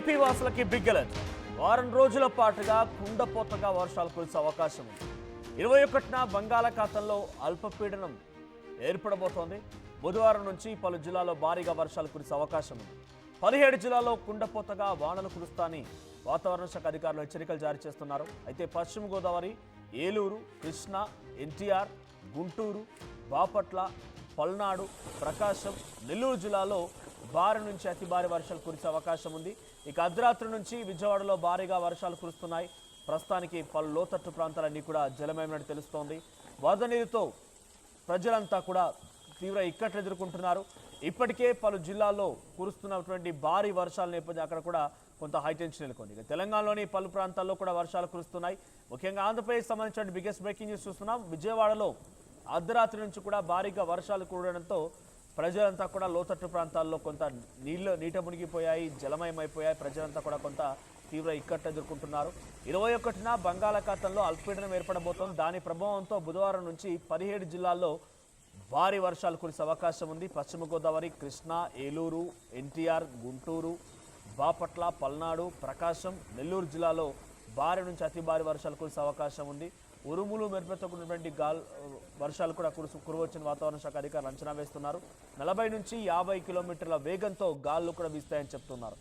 AP వాసులకి big alert. వారం రోజుల పాటుగా కుండపోతగా వర్షాలు కురిసే అవకాశం ఉంది. 21న బంగాళాఖాతంలో అల్పపీడనం ఏర్పడబోతోంది. బుధవారం నుంచి పలు జిల్లాల్లో భారీగా వర్షాలు కురిసే అవకాశం ఉంది. 17 జిల్లాల్లో కుండపోతగా వానలు కురుస్తాయని వాతావరణ శాఖ అధికారులు హెచ్చరికలు జారీ చేస్తున్నారు. అయితే పశ్చిమ గోదావరి, ఏలూరు, కృష్ణా, ఎన్టీఆర్, గుంటూరు, బాపట్ల, పల్నాడు, ప్రకాశం, నెల్లూరు జిల్లాలో భారీ నుంచి అతి భారీ వర్షాలు కురిసే అవకాశం ఉంది. ఇక అర్ధరాత్రి నుంచి విజయవాడలో భారీగా వర్షాలు కురుస్తున్నాయి. ప్రస్తుతానికి పలు లోతట్టు ప్రాంతాలన్నీ కూడా జలమయమైనట్టు తెలుస్తోంది. వరద నీరుతో ప్రజలంతా కూడా తీవ్ర ఇక్కట్లు ఎదుర్కొంటున్నారు. ఇప్పటికే పలు జిల్లాల్లో కురుస్తున్నటువంటి భారీ వర్షాల నేపథ్యం అక్కడ కూడా కొంత హైటెన్షన్ నెలకొంది. ఇక తెలంగాణలోని పలు ప్రాంతాల్లో కూడా వర్షాలు కురుస్తున్నాయి. ముఖ్యంగా ఆంధ్రప్రదేశ్ సంబంధించిన బిగ్గెస్ట్ బ్రేకింగ్ న్యూస్ చూస్తున్నాం. విజయవాడలో అర్ధరాత్రి నుంచి కూడా భారీగా వర్షాలు కురవడంతో ప్రజలంతా కూడా లోతట్టు ప్రాంతాల్లో కొంత నీట మునిగిపోయాయి, జలమయమైపోయాయి. ప్రజలంతా కూడా కొంత తీవ్ర ఇక్కట్లు ఎదుర్కొంటున్నారు. 21న బంగాళాఖాతంలో అల్పపీడనం ఏర్పడబోతోంది. దాని ప్రభావంతో బుధవారం నుంచి 17 జిల్లాల్లో భారీ వర్షాలు కురిసే అవకాశం ఉంది. పశ్చిమ గోదావరి, కృష్ణా, ఏలూరు, ఎన్టీఆర్, గుంటూరు, బాపట్ల, పల్నాడు, ప్రకాశం, నెల్లూరు జిల్లాలో భారీ నుంచి అతి భారీ వర్షాలు కురిసే అవకాశం ఉంది. ఉరుములు మెరుపులతో కూడినటువంటి వర్షాలు కూడా కురవచ్చని వాతావరణ శాఖ అధికారులు అంచనా వేస్తున్నారు. 40 నుంచి 50 కిలోమీటర్ల వేగంతో గాలులు కూడా వీస్తాయని చెప్తున్నారు.